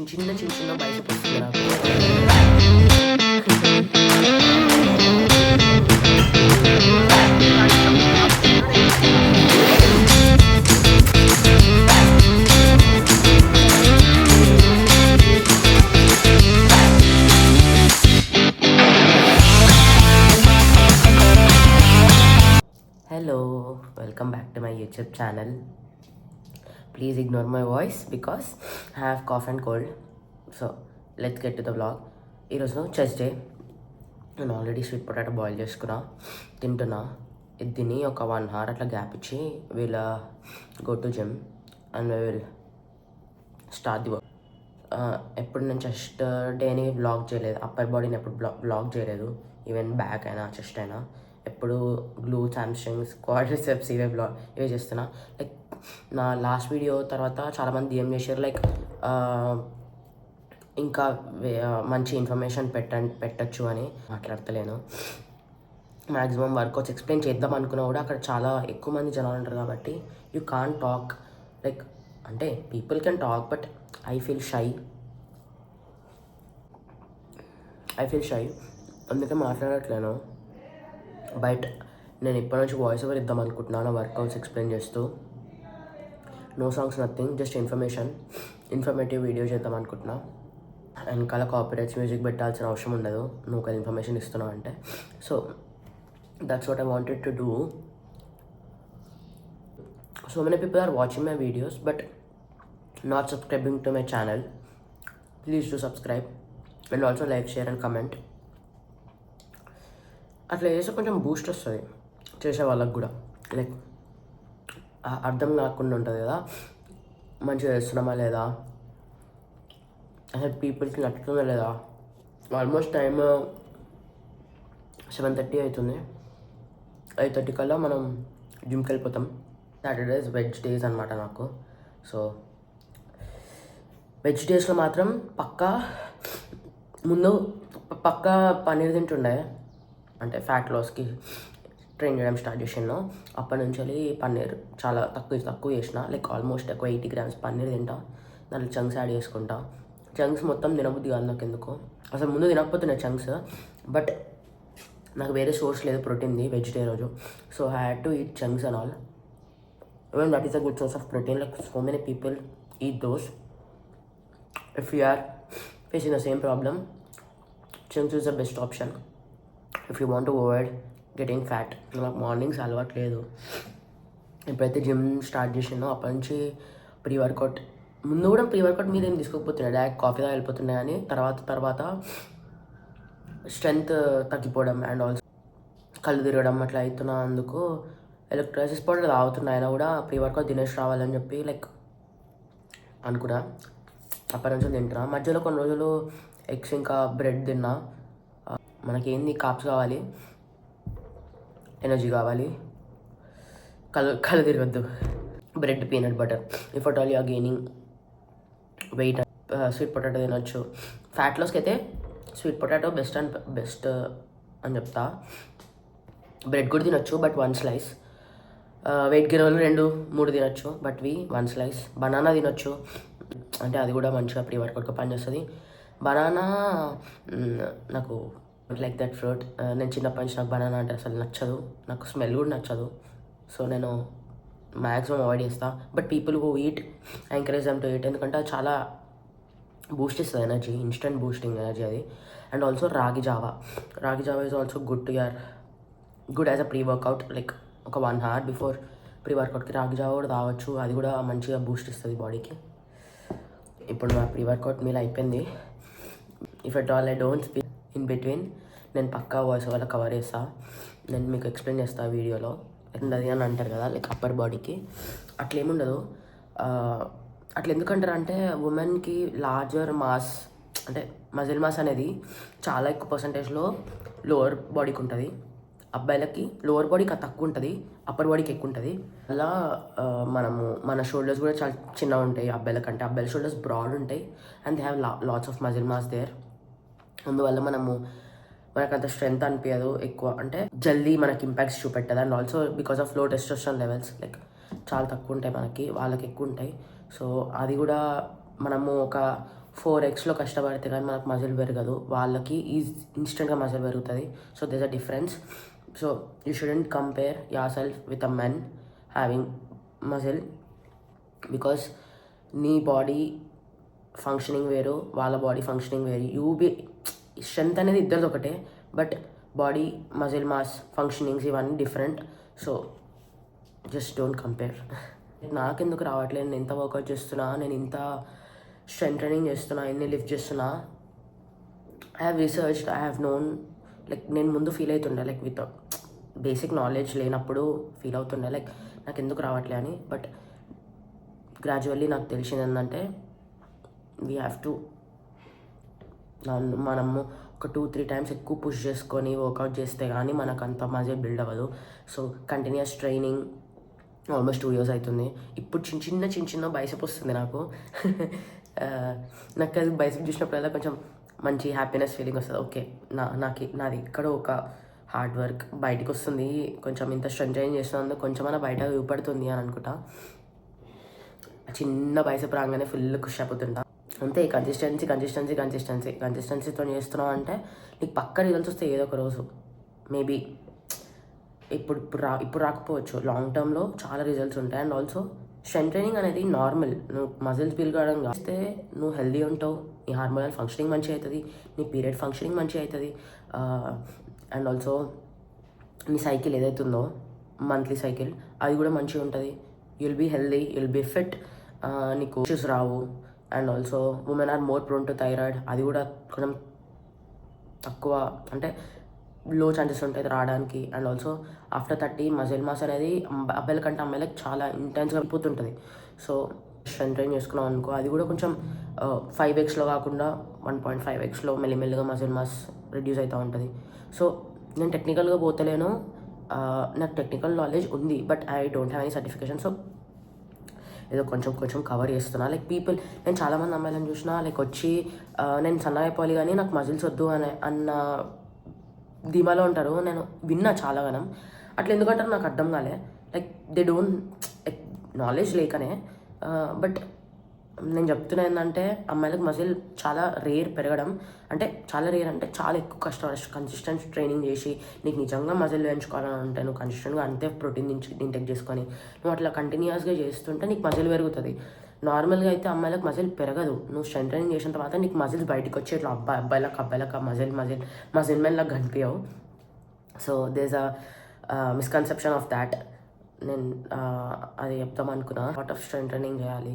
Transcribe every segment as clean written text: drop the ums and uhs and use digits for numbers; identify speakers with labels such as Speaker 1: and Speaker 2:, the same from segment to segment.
Speaker 1: చిన్న బైసెప్ వస్తుంది నాకు. Hello, welcome back to my YouTube channel. Please ignore my voice because I have cough and cold. So let's get to the vlog. ఈరోజు chess day. నేను already sweet potato boil చేసుకున్నా, తింటున్నా. ఇది తిని ఒక 1 hour అట్లా గ్యాప్ ఇచ్చి వీళ్ళ go to gym and will start the work. ఎప్పుడు నేను చెస్ట్ డేని వ్లాగ్ చేయలేదు, అప్పర్ బాడీని ఎప్పుడు వ్లాగ్ చేయలేదు. ఈవెన్ బ్యాక్ అయినా చెస్ట్ అయినా ఎప్పుడు గ్లూట్స్, హ్యామ్స్ట్రింగ్స్, క్వాడ్రిసెప్స్ ఇవే చేస్తున్నా. లైక్ నా లాస్ట్ వీడియో తర్వాత చాలామంది డిఎం చేశారు, లైక్ ఇంకా మంచి ఇన్ఫర్మేషన్ పెట్టచ్చు అని. మాట్లాడతలేను. మ్యాక్సిమం వర్కౌట్స్ ఎక్స్ప్లెయిన్ చేద్దాం అనుకున్నా కూడా అక్కడ చాలా ఎక్కువ మంది జనాలు ఉంటారు కాబట్టి యూ కాంట్ టాక్. లైక్ అంటే people can talk but I feel shy. అందుకే మాట్లాడట్లేను. బట్ నేను ఇప్పటి నుంచి వాయిస్ ఓవర్ ఇద్దాం అనుకుంటున్నాను, వర్కౌట్స్ ఎక్స్ప్లెయిన్ చేస్తూ. No songs, nothing, just informative video చేద్దాం అనుకుంటున్నా. వెనకాల కాపీరైట్స్ మ్యూజిక్ పెట్టాల్సిన అవసరం ఉండదు నువ్వు ఒక ఇన్ఫర్మేషన్ ఇస్తున్నావు అంటే. So that's what I wanted to do. So many people are watching my videos but not subscribing to my channel. Please do subscribe and also like, share and comment. అట్లా చేస్తే కొంచెం బూస్ట్ వస్తుంది చేసే వాళ్ళకి కూడా. Like అర్థం కాకుండా ఉంటుంది కదా, మంచిగా చేస్తున్నామా లేదా, అసలు పీపుల్కి నచ్చుతుందా లేదా. ఆల్మోస్ట్ టైమ్ 7:30 అవుతుంది. 8:30 కల్లా మనం జిమ్కి వెళ్ళిపోతాం. సాటర్డేస్ వెజ్ డేస్ అనమాట నాకు. సో వెజ్ డేస్లో మాత్రం ముందు పక్కా పన్నీర్ తింటుండే. అంటే ఫ్యాట్ లాస్కి ట్రైన్ చేయడం స్టార్ట్ చేసాను. అప్పటి నుంచి పన్నీర్ చాలా తక్కువ చేసిన. లైక్ ఆల్మోస్ట్ ఎక్కువ 80 grams పన్నీర్ తింటా. దాంట్లో చంక్స్ యాడ్ చేసుకుంటా. చంక్స్ మొత్తం తినబుద్ది కాదు నాకు ఎందుకో. అసలు ముందు తినకపోతున్నాయి చంక్స్, బట్ నాకు వేరే సోర్స్ లేదు ప్రోటీన్ది వెజ్ డే రోజు. So I had to eat chunks and all. Even that is a good source of protein. Like so many people eat those. If you are facing the same problem, chunks is the best option if you want to avoid getting fat. నాకు mornings అలవాటు లేదు. ఎప్పుడైతే gym start చేసినానో అప్పటి నుంచి ముందు కూడా pre workout మీద ఏం తీసుకోకపోతున్నాయి, డైరెక్ట్ కాఫీ తాగి వెళ్ళిపోతున్నాయి. కానీ తర్వాత స్ట్రెంగ్త్ తగ్గిపోవడం అండ్ ఆల్సో కళ్ళు తిరగడం అట్లా అవుతున్నందుకు ఎలక్ట్రోలైసిస్ పౌడర్ తాగుతున్నా. అయినా కూడా ప్రీ వర్కౌట్ తినేసి రావాలని చెప్పి లైక్ అనుకున్నా. అప్పటి నుంచి తింటున్నా. మధ్యలో కొన్ని రోజులు ఎగ్స్ ఇంకా బ్రెడ్ తిన్నా. మనకేంది, కాప్స్ కావాలి, ఎనర్జీ కావాలి, కళ్ళు తిరగద్దు. Bread, peanut butter. If at all you are gaining weight, sweet potato తినొచ్చు. ఫ్యాట్ లాస్కి అయితే స్వీట్ పొటాటో బెస్ట్ అని చెప్తా. బ్రెడ్ కూడా తినొచ్చు బట్ 1 slice. వెయిట్ గెయిన్ వాళ్ళు 2-3 తినొచ్చు బట్ 1 slice. బనానా తినొచ్చు, అంటే అది కూడా మంచిగా ప్రీ వర్కౌట్గా పనిచేస్తుంది. బనానా నాకు లైక్ దట్ ఫ్రూట్. నేను చిన్నప్పటి నుంచి నాకు బనానా అంటే అసలు నచ్చదు, నాకు స్మెల్ కూడా నచ్చదు. సో నేను మ్యాక్సిమం అవాయిడ్ చేస్తా. But people who eat, I encourage them to eat. ఎందుకంటే అది చాలా బూస్ట్ ఇస్తుంది ఎనర్జీ, ఇన్స్టెంట్ బూస్టింగ్ ఎనర్జీ అది. అండ్ ఆల్సో రాగి Java is also good as a pre workout. Like ఒక 1 hour బిఫోర్ ప్రీ వర్కౌట్కి రాగి జావా కూడా తాగొచ్చు. అది కూడా మంచిగా బూస్ట్ ఇస్తుంది బాడీకి. ఇప్పుడు నా ప్రీ వర్కౌట్ మీల్ అయిపోయింది. If at all I don't speak in between, నేను పక్కా వాయిస్ ఓవర్లో కవర్ చేస్తా. నేను మీకు ఎక్స్ప్లెయిన్ చేస్తాను వీడియోలో. అది అని అంటారు కదా, లైక్ అప్పర్ బాడీకి అట్లా ఏముండదు. అట్లా ఎందుకంటారు అంటే ఉమెన్కి లార్జర్ మాస్, అంటే మజిల్ మాస్ అనేది చాలా ఎక్కువ పర్సంటేజ్లో లోవర్ బాడీకి ఉంటుంది. అబ్బాయిలకి లోవర్ బాడీకి తక్కువ ఉంటుంది, అప్పర్ బాడీకి ఎక్కువ ఉంటుంది. అలా మన షోల్డర్స్ కూడా చాలా చిన్నగా ఉంటాయి అబ్బాయిల కంటే. అబ్బాయిల షోల్డర్స్ బ్రాడ్ ఉంటాయి and they have lots of muscle mass there. అందువల్ల మనకు అంత స్ట్రెంగ్త్ అనిపించదు ఎక్కువ, అంటే జల్దీ మనకి ఇంపాక్ట్స్ చూపెట్టదు. And also because of low testosterone levels like చాలా తక్కువ ఉంటాయి, వాళ్ళకి ఎక్కువ ఉంటాయి. సో అది కూడా మనము ఒక 4xలో కష్టపడితే కానీ మనకు మజిల్ పెరగదు, వాళ్ళకి ఇన్స్టెంట్గా మజిల్ పెరుగుతుంది. So there's a difference. So you shouldn't compare yourself with a man having muscle, because నీ బాడీ ఫంక్షనింగ్ వేరు, వాళ్ళ బాడీ ఫంక్షనింగ్ వేరు. స్ట్రెంత్ అనేది ఇద్దరిది ఒకటే, but body muscle mass functionings ఇవన్నీ different. So just don't compare. నాకెందుకు రావట్లేదు, నేను ఇంత వర్కౌట్ చేస్తున్నా, నేను ఇంత స్ట్రెంత్ ట్రైనింగ్ చేస్తున్నా, ఎన్ని లిఫ్ట్ చేస్తున్నా. I have researched, I have known. Like నేను ముందు ఫీల్ అవుతుండే, లైక్ విత్ బేసిక్ నాలెడ్జ్ లేనప్పుడు ఫీల్ అవుతుండే లైక్ నాకు ఎందుకు రావట్లే అని. బట్ గ్రాడ్యువల్లీ నాకు తెలిసింది ఏంటంటే వీ హ్యావ్ టు, మనము ఒక 2-3 టైమ్స్ ఎక్కువ పుష్ చేసుకొని వర్కౌట్ చేస్తే కానీ మనకు అంత మజిల్ బిల్డ్ అవ్వదు. So continuous training almost 2 years అవుతుంది. ఇప్పుడు చిన్న బైసెప్ వస్తుంది నాకు. నాకు అది బైసెప్ చూసినప్పుడల్లా కొంచెం మంచి హ్యాపీనెస్ ఫీలింగ్ వస్తుంది. ఓకే, నాది ఇక్కడ ఒక హార్డ్ వర్క్ బయటకు వస్తుంది, కొంచెం ఇంత స్ట్రెంత్ ట్రైన్ చేస్తున్నందుకు కొంచెమైనా బయట చూపడుతుంది అని అనుకుంటా. చిన్న బైసెప్ రాగానే ఫుల్ ఖుషి అయిపోతుంటా. అంతే, కన్సిస్టెన్సీతో చేస్తున్నావు అంటే నీకు పక్క రిజల్ట్స్ వస్తాయి ఏదో ఒక రోజు. మేబీ ఇప్పుడు రాకపోవచ్చు, లాంగ్ టర్మ్లో చాలా రిజల్ట్స్ ఉంటాయి. అండ్ ఆల్సో స్ట్రెంత్ ట్రైనింగ్ అనేది నార్మల్, నువ్వు మజిల్స్ బిల్డ్ కావడం కాస్తే నువ్వు హెల్దీ ఉంటావు, నీ హార్మోనల్ ఫంక్షనింగ్ మంచిగా అవుతుంది, నీ పీరియడ్ ఫంక్షనింగ్ మంచిగా అవుతుంది. అండ్ ఆల్సో నీ సైకిల్ ఏదైతుందో మంత్లీ సైకిల్ అది కూడా మంచిగా ఉంటుంది. You'll be healthy, you'll be fit, నీకు ఇష్యూస్ రావు. And also women are more prone to thyroid, అది కూడా కొంచెం తక్కువ, అంటే లో ఛాన్సెస్ ఉంటాయి రావడానికి. And also after 30 muscle mass అనేది అబ్బాయిల కంటే అమ్మాయిలకు చాలా ఇంటెన్స్గా అయిపోతుంటుంది. సో స్ట్రెంత్ ట్రైన్ చేసుకున్నాం అనుకో, అది కూడా కొంచెం 5xలో కాకుండా 1.5xలో మెల్లిమెల్లిగా మజిల్ మాస్ రిడ్యూస్ అవుతూ ఉంటుంది. సో నేను టెక్నికల్గా పోతలేను, నాకు టెక్నికల్ నాలెడ్జ్ ఉంది, but I don't have any certification. So ఏదో కొంచెం కవర్ చేస్తున్నా. లైక్ పీపుల్, నేను చాలామంది అమ్మాయిలను చూసినా లైక్ వచ్చి నేను సన్నగా అయిపోవాలి కానీ నాకు మజిల్స్ వద్దు అన్న ధీమాలో ఉంటారు. నేను విన్నా చాలాగానం. అట్లా ఎందుకంటారు నాకు అర్థం కాలే. లైక్ దే డోంట్ నాలెడ్జ్ లేకనే. బట్ నేను చెప్తున్నా ఏంటంటే అమ్మాయిలకు మజిల్ చాలా రేర్ పెరగడం, అంటే చాలా ఎక్కువ కష్టం. కన్సిస్టెంట్ ట్రైనింగ్ చేసి నీకు నిజంగా మజిల్ పెంచుకోవాలని అంటే నువ్వు కన్సిస్టెంట్గా అంతే ప్రోటీన్ ఇంటేక్ చేసుకొని నువ్వు అట్లా కంటిన్యూస్గా చేస్తుంటే నీకు మజిల్ పెరుగుతుంది. నార్మల్గా అయితే అమ్మాయిలకు మజిల్ పెరగదు. నువ్వు స్ట్రెంత్ ట్రైనింగ్ చేసిన తర్వాత నీకు మజిల్స్ బయటకు వచ్చి ఇట్లా అబ్బాయిలకు మజిల్ మెన్లకు కనిపించవు. So there's a misconception of that. నేను అది చెప్తాం అనుకున్నా. లాట్ ఆఫ్ స్ట్రెంత్ ట్రైనింగ్ చేయాలి,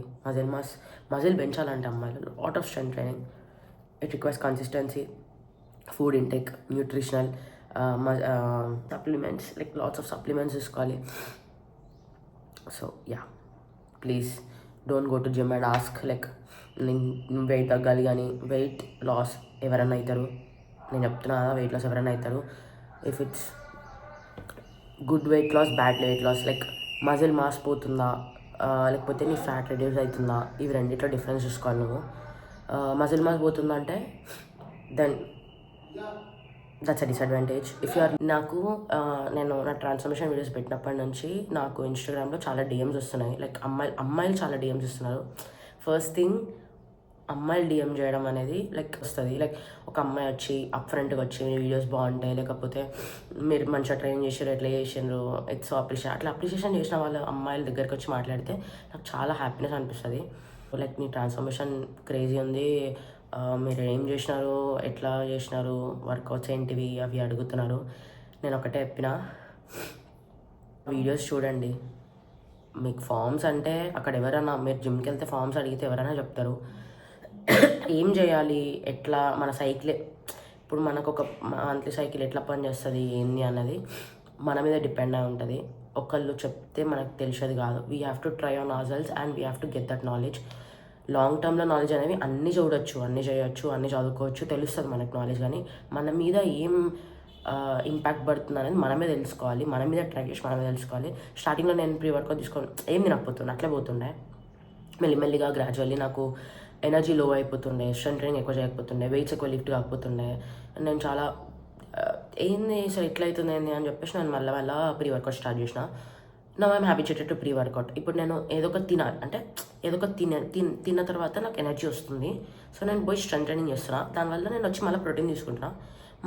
Speaker 1: మజిల్ పెంచాలంటే అమ్మాయిలు lot of strength training. It requires consistency, food intake, nutritional supplements, like lots of supplements తీసుకోవాలి. So yeah, please don't go to gym and ask like నేను weight తగ్గాలి కానీ. Wait loss ఎవరైనా అవుతారు, నేను చెప్తున్నా కదా, వెయిట్ లాస్ ఎవరైనా అవుతారు. If it's good weight loss, bad weight loss, like muscle mass పోతుందా లేకపోతే నీ ఫ్యాట్ రెడ్యూస్ అవుతుందా, ఇవి రెండిట్లో డిఫరెన్స్ చూసుకోవాలి నువ్వు. మజిల్ మాస్ పోతుందా అంటే then that's a disadvantage. If you're నేను నా ట్రాన్స్ఫర్మేషన్ వీడియోస్ పెట్టినప్పటి నుంచి నాకు ఇన్స్టాగ్రామ్లో చాలా డిఎమ్స్ వస్తున్నాయి. లైక్ అమ్మాయిలు చాలా డిఎమ్స్ ఇస్తున్నారు. ఫస్ట్ థింగ్, అమ్మాయిలు డిఎం చేయడం అనేది లైక్ వస్తుంది. లైక్ ఒక అమ్మాయి వచ్చి అప్ ఫ్రంట్గా వచ్చి వీడియోస్ బాగుంటాయి, లేకపోతే మీరు మంచిగా ట్రైన్ చేసారు, ఎట్లా చేసారు, ఇట్స్ అప్రిషియేషన్ చేసిన వాళ్ళ అమ్మాయిల దగ్గరికి వచ్చి మాట్లాడితే నాకు చాలా హ్యాపీనెస్ అనిపిస్తుంది. లైక్ మీ ట్రాన్స్ఫర్మేషన్ క్రేజీ ఉంది, మీరు ఏం చేసినారు, ఎట్లా చేసినారు, వర్కౌట్స్ ఏంటివి అవి అడుగుతున్నారు. నేను ఒకటే చెప్పిన, వీడియోస్ చూడండి. మీకు ఫామ్స్ అంటే అక్కడ ఎవరైనా, మీరు జిమ్కి వెళ్తే ఫామ్స్ అడిగితే ఎవరైనా చెప్తారు. ఏం చేయాలి, ఎట్లా మన సైకిల్, ఇప్పుడు మనకు ఒక మంత్లీ సైకిల్ ఎట్లా పనిచేస్తుంది ఏంది అన్నది మన మీద డిపెండ్ అయి ఉంటుంది. ఒకళ్ళు చెప్తే మనకు తెలిసేది కాదు. We have to try on hour and we have to get that knowledge. Long టర్మ్లో నాలెడ్జ్ అనేవి అన్నీ చూడొచ్చు, అన్నీ చేయొచ్చు, అన్నీ చదువుకోవచ్చు, తెలుస్తుంది మనకు నాలెడ్జ్. కానీ మన మీద ఏం ఇంపాక్ట్ పడుతుంది అనేది మనమే తెలుసుకోవాలి, మన మీద ట్రై చేసి మనమే తెలుసుకోవాలి. స్టార్టింగ్లో నేను ప్రీ వర్కౌట్ తీసుకొని ఏం తినకపోతుండే, అట్లే పోతుండే. మెల్లిమెల్లిగా గ్రాడ్యువల్లీ నాకు ఎనర్జీ లో అయిపోతుండే, స్ట్రెంత్ ట్రైనింగ్ ఎక్కువ చేయకపోతుండే, వెయిట్స్ ఎక్కువ లిఫ్ట్ కాకపోతుండే. నేను చాలా ఏంది అసలు ఎట్లా అవుతుంది ఏంది అని చెప్పేసి నేను మళ్ళీ ప్రీ వర్కౌట్ స్టార్ట్ చేసిన. Now I'm habituated to pre workout. ఇప్పుడు నేను ఏదో ఒక తినాలి అంటే ఏదో ఒక తిన్న తర్వాత నాకు ఎనర్జీ వస్తుంది. సో నేను పోయి స్ట్రెంత్ ట్రైనింగ్ చేస్తున్నా. దానివల్ల నేను వచ్చి మళ్ళీ ప్రోటీన్ తీసుకుంటున్నా.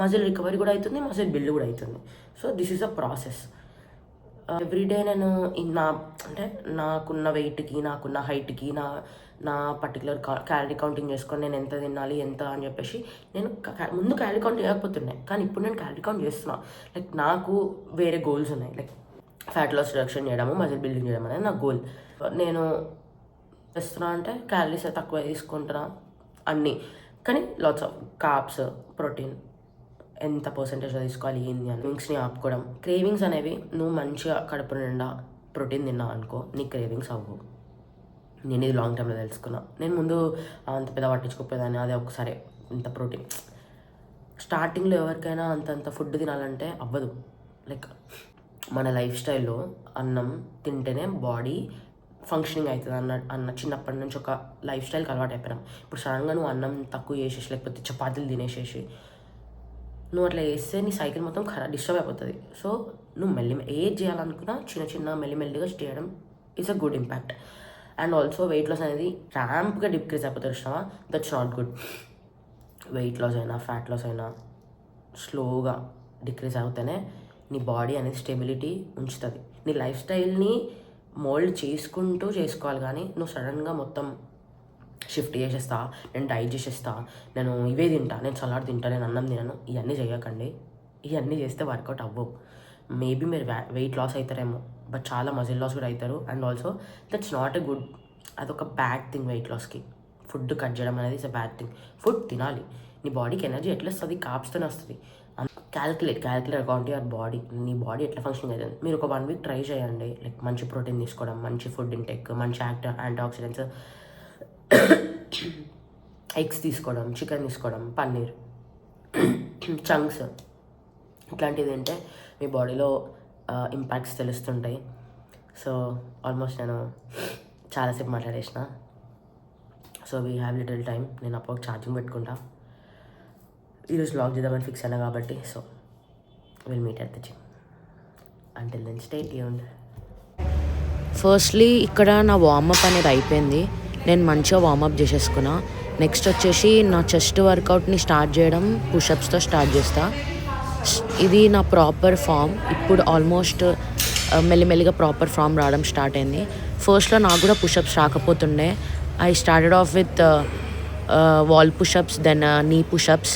Speaker 1: మజిల్ రికవరీ కూడా అవుతుంది, మజిల్ బిల్డ్ కూడా అవుతుంది. So this is a process. Everyday నేను అంటే నాకున్న వెయిట్కి, నాకున్న హైట్కి, నా పర్టికులర్ క్యాలరీ కౌంటింగ్ చేసుకొని నేను ఎంత తినాలి ఎంత అని చెప్పేసి నేను ముందు క్యాలరీ కౌంట్ చేయకపోతుండే. కానీ ఇప్పుడు నేను క్యాలరీ కౌంట్ చేస్తున్నా. లైక్ నాకు వేరే గోల్స్ ఉన్నాయి. లైక్ ఫ్యాట్ లాస్ రిడక్షన్ చేయడము, మజిల్ బిల్డింగ్ చేయడం అనేది నా గోల్. నేను చేస్తున్నా అంటే క్యాలరీస్ తక్కువ తీసుకుంటున్నా అన్నీ, కానీ లాట్స్ ఆఫ్ కార్బ్స్, ప్రోటీన్ ఎంత పర్సెంటేజ్లో తీసుకోవాలి ఏంది అని క్రేవింగ్స్ని ఆపుకోవడం. క్రేవింగ్స్ అనేవి నువ్వు మంచిగా కడుపు నిండా ప్రోటీన్ తిన్నావు అనుకో, నీ క్రేవింగ్స్ అవ్వవు. నేను ఇది లాంగ్ టైంలో తెలుసుకున్నా. నేను ముందు అంత పెద్ద పట్టించుకోపోయేదాన్ని. అదే ఒకసారి ఇంత ప్రోటీన్ స్టార్టింగ్లో ఎవరికైనా అంత ఫుడ్ తినాలంటే అవ్వదు. లైక్ మన లైఫ్ స్టైల్లో అన్నం తింటేనే బాడీ ఫంక్షనింగ్ అవుతుంది అన్న చిన్నప్పటి నుంచి ఒక లైఫ్ స్టైల్కి అలవాటు అయిపోయినాం. ఇప్పుడు సడన్గా నువ్వు అన్నం తక్కువ చేసేసి లేకపోతే చపాతీలు తినేసేసి నువ్వు అట్లా చేస్తే నీ సైకిల్ మొత్తం డిస్టర్బ్ అయిపోతుంది. సో నువ్వు ఏది చేయాలనుకున్నా చిన్న మెల్లిమెల్లిగా చేయడం is a good impact. And also weight loss అనేది ర్యాంప్గా డిక్రీజ్ అయిపోతుంది ఇష్టమా, that's not good. Weight loss అయినా ఫ్యాట్ లాస్ అయినా స్లోగా డిక్రీజ్ అవుతేనే నీ బాడీ అనేది స్టెబిలిటీ ఉంచుతుంది. నీ లైఫ్ స్టైల్ని మోల్డ్ చేసుకుంటూ చేసుకోవాలి. కానీ నువ్వు సడన్గా మొత్తం షిఫ్ట్ చేసేస్తా, నేను డైట్ చేసేస్తా, నేను ఇవే తింటా, నేను సలాడ్ తింటా, నేను అన్నం తినను, ఇవన్నీ చేయకండి. ఇవన్నీ చేస్తే వర్కౌట్ అవ్వవు. మేబీ మీరు వెయిట్ లాస్ అవుతారేమో, బట్ చాలా మజిల్ లాస్ కూడా అవుతారు. And also that's not a good, అదొక బ్యాడ్ థింగ్. వెయిట్ లాస్కి ఫుడ్ కట్ చేయడం అనేది it's a bad thing. Food తినాలి. నీ బాడీకి ఎనర్జీ ఎట్లా వస్తుంది? కార్బ్స్తోనే వస్తుంది. Calculate account your body. నీ బాడీ ఎట్లా ఫంక్షన్ అవుతుంది. మీరు ఒక 1 వీక్ ట్రై చేయండి. లైక్ మంచి ప్రోటీన్ తీసుకోవడం, మంచి ఫుడ్ ఇంటేక్, మంచి యాంటీ ఆక్సిడెంట్స్, ఎగ్స్ తీసుకోవడం, చికెన్ తీసుకోవడం, పన్నీర్, చంక్స్ ఇట్లాంటివి తింటే మీ బాడీలో ఇంపాక్ట్స్ తెలుస్తుంటాయి. సో ఆల్మోస్ట్ నేను చాలాసేపు మాట్లాడేసిన. So we have little time. నేను అప్పుడు ఛార్జింగ్ పెట్టుకుంటా. ఈరోజు వ్లాగ్ చేద్దామని ఫిక్స్ అయినా కాబట్టి so will meet at the gym. Until then stay tuned.
Speaker 2: Firstly ఇక్కడ నా వార్మప్ అనేది అయిపోయింది. నేను మంచిగా వార్మప్ చేసేసుకున్నా. నెక్స్ట్ వచ్చేసి నా చెస్ట్ వర్కౌట్ని స్టార్ట్ చేయడం పుషప్స్తో స్టార్ట్ చేస్తా. ఇది నా ప్రాపర్ ఫామ్. ఇప్పుడు ఆల్మోస్ట్ మెల్లిమెల్లిగా ప్రాపర్ ఫామ్ రావడం స్టార్ట్ అయింది. ఫస్ట్లో నాకు కూడా పుషప్స్ రాకపోతుండే. I started off with wall pushups, then knee pushups,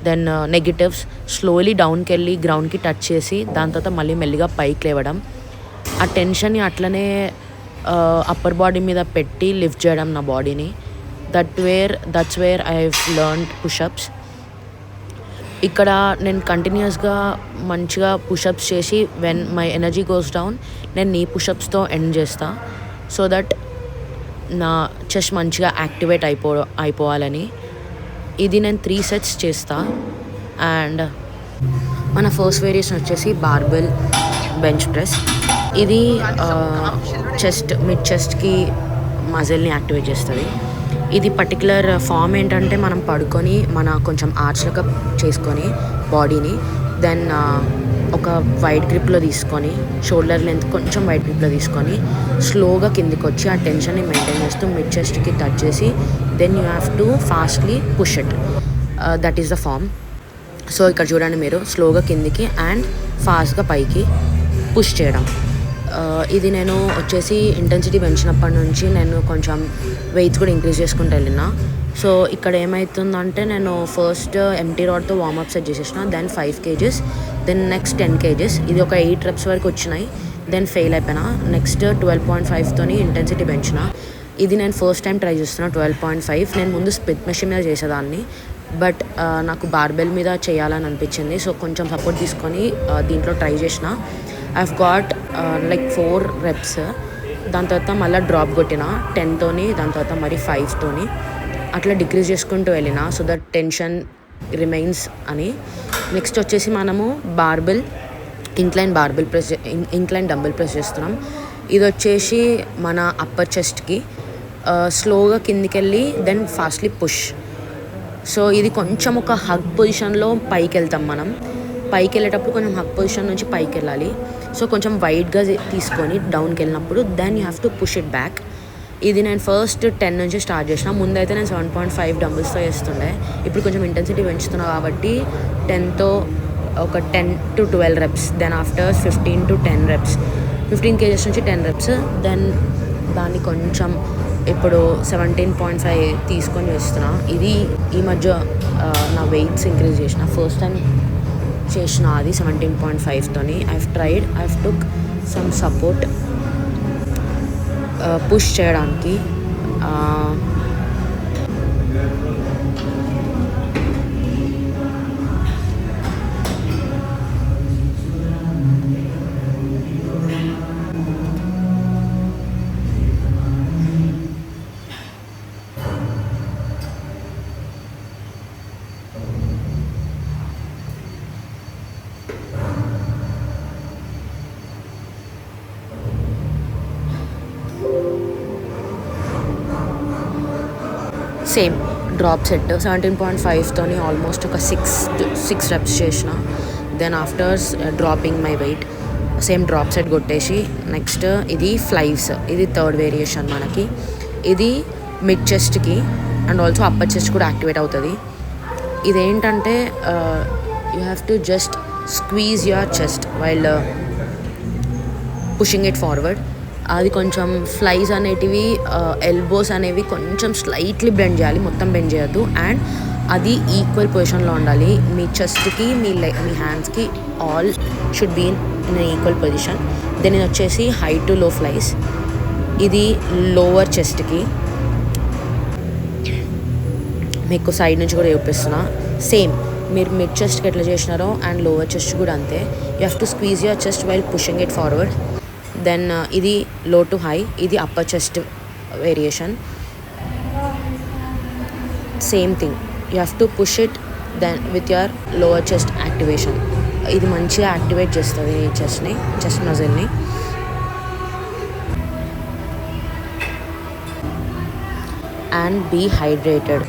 Speaker 2: then negatives. Slowly డౌన్కి వెళ్ళి గ్రౌండ్కి టచ్ చేసి దాని తర్వాత మళ్ళీ మెల్లిగా పైకి లేవడం. ఆ టెన్షన్ని అట్లనే అప్పర్ బాడీ మీద పెట్టి లిఫ్ట్ చేయడం నా బాడీని. That's where I have learned pushups. ఇక్కడ నేను కంటిన్యూస్గా మంచిగా పుషప్స్ చేసి when my energy goes down నేను నీ పుషప్స్తో ఎండ్ చేస్తా. సో దట్ నా చెస్ట్ మంచిగా యాక్టివేట్ అయిపోవాలని. ఇది నేను 3 సెట్స్ చేస్తా. అండ్ మన ఫస్ట్ వేరియేషన్ వచ్చేసి బార్బెల్ బెంచ్ ప్రెస్. ఇది మిడ్ చెస్ట్కి మజిల్ని యాక్టివేట్ చేస్తుంది. ఇది పర్టికులర్ ఫామ్ ఏంటంటే మనం పడుకొని మన కొంచెం ఆర్చ్లుగా చేసుకొని బాడీని దెన్ ఒక వైడ్ గ్రిప్లో తీసుకొని షోల్డర్ లెంత్ కొంచెం వైడ్ గ్రిప్లో తీసుకొని స్లోగా కిందికి వచ్చి ఆ టెన్షన్ని మెయింటైన్ చేస్తూ మిడ్ చెస్ట్కి టచ్ చేసి then you have to fastly push it. That is the form. సో ఇక్కడ చూడండి మీరు, స్లోగా కిందికి అండ్ ఫాస్ట్గా పైకి పుష్ చేయడం. ఇది నేను వచ్చేసి ఇంటెన్సిటీ పెంచినప్పటి నుంచి నేను కొంచెం వెయిట్స్ కూడా ఇంక్రీజ్ చేసుకుంటూ వెళ్ళిన. సో ఇక్కడ ఏమవుతుందంటే నేను ఫస్ట్ ఎంటీ రాడ్తో వార్మప్ సెట్ చేసేసిన, then 5 kgs, then next 10 kgs. ఇది ఒక 8 reps వరకు వచ్చినాయి. దెన్ ఫెయిల్ అయిపోయినా. నెక్స్ట్ 12.5తోని ఇంటెన్సిటీ పెంచిన. ఇది నేను ఫస్ట్ టైం ట్రై చేస్తున్నా 12.5. నేను ముందు స్ప్లిట్ మెషిన్ మీద చేసేదాన్ని, బట్ నాకు బార్బెల్ మీద చేయాలని అనిపించింది. సో కొంచెం సపోర్ట్ తీసుకొని దీంట్లో ట్రై చేసిన. I've got like 4 reps. దాని తర్వాత మళ్ళీ డ్రాప్ కొట్టిన 10తోని, దాని తర్వాత మరి 5తోని అట్లా డిక్రీజ్ చేసుకుంటూ వెళ్ళిన. సో దట్ టెన్షన్ రిమైన్స్ అని. నెక్స్ట్ వచ్చేసి మనము ఇంక్లైన్ డంబుల్ ప్రెస్ చేస్తున్నాం. ఇది వచ్చేసి మన అప్పర్ చెస్ట్కి స్లోగా కిందికి వెళ్ళి దెన్ ఫాస్ట్లీ పుష్. సో ఇది కొంచెం ఒక హగ్ పొజిషన్లో పైకి వెళ్తాం మనం. పైకి వెళ్ళేటప్పుడు కొంచెం హగ్ పొజిషన్ నుంచి పైకి వెళ్ళాలి. సో కొంచెం వైడ్గా తీసుకొని డౌన్కి వెళ్ళినప్పుడు then you have to push it back. ఇది నేను ఫస్ట్ 10 నుంచి స్టార్ట్ చేసిన. ముందైతే నేను 7.5 డంబుల్స్తో చేస్తుండే. ఇప్పుడు కొంచెం ఇంటెన్సిటీ పెంచుతున్నా కాబట్టి 10తో ఒక 10 to 12 reps, దెన్ ఆఫ్టర్ 15 to 10 reps, 15 kgs నుంచి 10 reps, దెన్ దాన్ని కొంచెం ఇప్పుడు 17.5 తీసుకొని చేస్తున్నా. ఇది ఈ మధ్య నా వెయిట్స్ ఇంక్రీజ్ చేసిన. ఫస్ట్ టైం చేసిన అది 17.5తోని. I took some support push చేయడానికి. సేమ్ డ్రాప్ సెట్ 17.5తోని ఆల్మోస్ట్ ఒక 6 reps చేసిన. Then after dropping my weight same drop set కొట్టేసి నెక్స్ట్ ఇది ఫ్లైవ్స్. ఇది థర్డ్ వేరియేషన్ మనకి. ఇది మిడ్ చెస్ట్కి అండ్ ఆల్సో అప్పర్ చెస్ట్ కూడా యాక్టివేట్ అవుతుంది. ఇదేంటంటే you have to just squeeze your chest while pushing it forward. అది కొంచెం ఫ్లైస్ అనేటివి ఎల్బోస్ అనేవి కొంచెం స్లైట్లీ బెండ్ చేయాలి, మొత్తం బెండ్ చేయొద్దు. అండ్ అది ఈక్వల్ పొజిషన్లో ఉండాలి. మీ చెస్ట్కి మీ హ్యాండ్స్కి all should be in equal position. Then ఇది వచ్చేసి హై టు లో ఫ్లైస్. ఇది లోవర్ చెస్ట్కి. మీకు సైడ్ నుంచి కూడా చూపిస్తున్నా. సేమ్ మీరు మిడ్ చెస్ట్కి ఎట్లా చేసినారో అండ్ లోవర్ చెస్ట్ కూడా అంతే. You have to squeeze your chest while pushing it forward. Then ఇది లో టు హై. ఇది upper chest variation. Same thing you have to push it then with your lower chest activation. ఇది మంచిగా activate చేస్తుంది ఈ chest మజిల్ని. And be hydrated.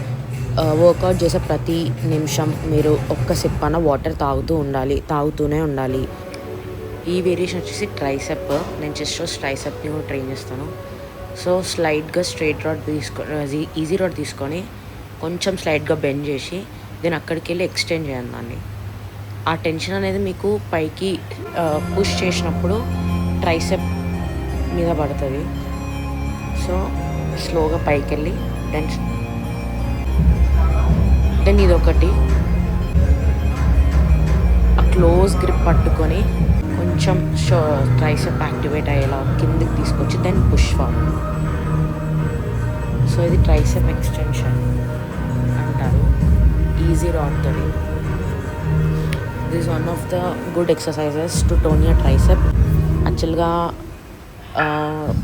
Speaker 2: Workout చేసే ప్రతి నిమిషం మీరు ఒక్క సిప్ అన్న వాటర్ తాగుతూనే ఉండాలి. ఈ వేరియేషన్ వచ్చేసి ట్రైసెప్. నేను చెస్ట్ ట్రైసెప్ని కూడా ట్రైన్ చేస్తాను. సో స్లైడ్గా స్ట్రైట్ రాడ్ ఈజీ రాడ్ తీసుకొని కొంచెం స్లైడ్గా బెండ్ చేసి దెన్ అక్కడికి వెళ్ళి ఎక్స్టెండ్ చేయండి దాన్ని. ఆ టెన్షన్ అనేది మీకు పైకి పుష్ చేసినప్పుడు ట్రైసెప్ మీద పడుతుంది. సో స్లోగా పైకి వెళ్ళి దెన్ ఇదొకటి ఆ క్లోజ్ గ్రిప్ పట్టుకొని కొంచెం ట్రైసెప్ యాక్టివేట్ అయ్యేలా కిందకి తీసుకొచ్చి దెన్ పుష్ ఫార్వర్డ్. సో ఇది ట్రైసెప్ ఎక్స్టెన్షన్ అంటారు ఈజీ రాడ్తో. This one of the good exercises to tone your tricep. యాక్చువల్గా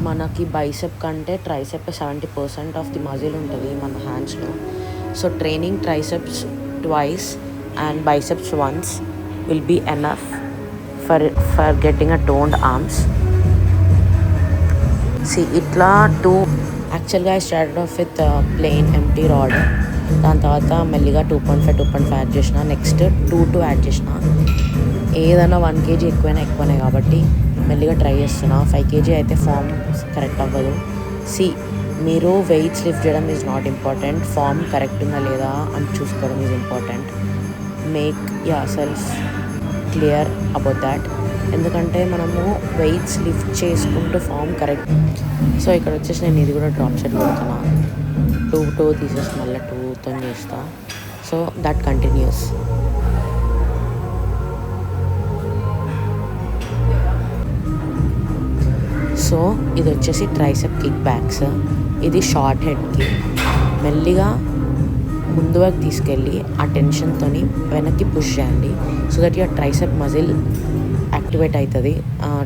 Speaker 2: మనకి బైసెప్ కంటే ట్రైసెప్ 70% ఆఫ్ ది మజిల్ ఉంటుంది మన హ్యాండ్స్లో. So training triceps twice and biceps once will be enough for getting a toned arms. See itla actually I started off with plain empty rod. దాని తర్వాత మెల్లిగా 2.5 add చేసిన. Next 2 add చేసిన. ఏదైనా 1 kg ఎక్కువనే కాబట్టి మెల్లిగా ట్రై చేస్తున్నా. 5 kg అయితే ఫామ్ కరెక్ట్ అవ్వదు. మీరు వెయిట్స్ లిఫ్ట్ చేయడం is not important, form correct ఉందా లేదా అని చూసుకోవడం is important. Make yourself clear about that. ఎందుకంటే మనము వెయిట్స్ లిఫ్ట్ చేసుకుంటూ ఫామ్ కరెక్ట్. సో ఇక్కడ వచ్చేసి నేను ఇది కూడా డ్రాప్ సెట్ కొడుతున్నా. 2 తీసేసి మళ్ళీ 2తో చేస్తా. So that continuous. సో ఇది వచ్చేసి ట్రైసెప్ కిక్ బ్యాక్స్. ఇది షార్ట్ హెడ్కి మెల్లిగా ముందు వరకు తీసుకెళ్ళి ఆ టెన్షన్తో వెనక్కి పుష్ చేయండి. So that your tricep muscle activate అవుతుంది,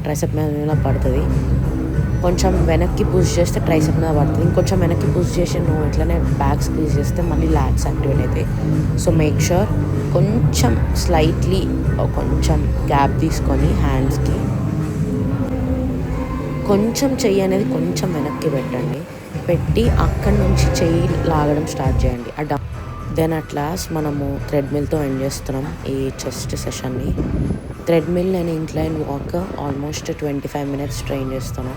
Speaker 2: ట్రైసెప్ మీద పడుతుంది. కొంచెం వెనక్కి పుష్ చేస్తే ట్రైసెప్ మీద పడుతుంది. ఇంకొంచెం వెనక్కి పుష్ చేసి నువ్వు ఇట్లనే బ్యాక్ స్క్వీజ్ చేస్తే మళ్ళీ ల్యాట్స్ యాక్టివేట్ అవుతాయి. సో మేక్ షూర్ కొంచెం స్లైట్లీ కొంచెం గ్యాప్ తీసుకొని హ్యాండ్స్కి కొంచెం చెయ్యి అనేది కొంచెం వెనక్కి పెట్టండి. పెట్టి అక్కడి నుంచి చెయ్యి లాగడం స్టార్ట్ చేయండి. దెన్ అట్ లాస్ట్ మనము థ్రెడ్మిల్తో ఎండ్ చేస్తున్నాం ఈ చెస్ట్ సెషన్ని. థ్రెడ్మిల్ నేను incline walk almost 25 minutes train చేస్తాను.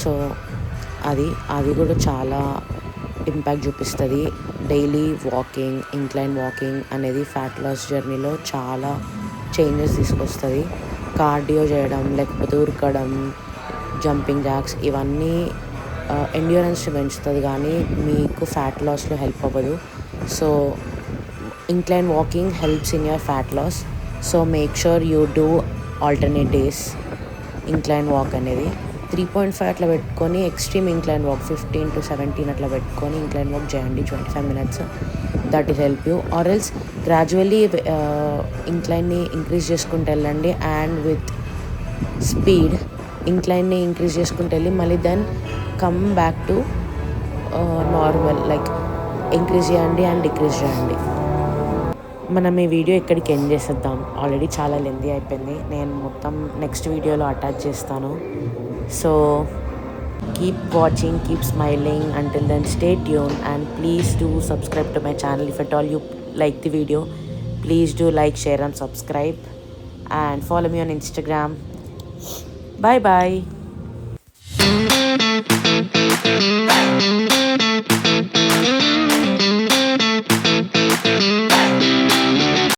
Speaker 2: సో అది కూడా చాలా ఇంపాక్ట్ చూపిస్తుంది. డైలీ వాకింగ్, ఇంక్లైన్ వాకింగ్ అనేది ఫ్యాట్ లాస్ జర్నీలో చాలా చేంజెస్ తీసుకొస్తుంది. కార్డియో చేయడం, లేకపోతే ఉరకడం, జంపింగ్ జాక్స్, ఇవన్నీ ఎండ్యూరెన్స్ పెంచుతుంది కానీ మీకు ఫ్యాట్ లాస్లో హెల్ప్ అవ్వదు. So incline walking helps in your fat loss. So make sure you do alternate days incline walk అనేది. 3.5 అట్లా పెట్టుకొని ఎక్స్ట్రీమ్ ఇంక్లైన్ వాక్ 15 to 17 అట్లా పెట్టుకొని ఇంక్లైన్ వాక్ చేయండి 25 minutes. That is help you. Or else gradually ఇంక్లైన్ని increase చేసుకుంటూ వెళ్ళండి. And with speed ఇంక్లైన్ని ఇంక్రీజ్ చేసుకుంటూ వెళ్ళి మళ్ళీ then come back to normal, like increase చేయండి అండ్ డిక్రీజ్ చేయండి. మనం ఈ వీడియో ఇక్కడికి ఎండ్ చేసేద్దాం. ఆల్రెడీ చాలా లెంతీ అయిపోయింది. నేను మొత్తం నెక్స్ట్ వీడియోలో అటాచ్ చేస్తాను. So keep watching, keep smiling. Until then, stay tuned and please do subscribe to my channel. If at all you like the video, please do like, share and subscribe, and follow me on Instagram. Bye bye.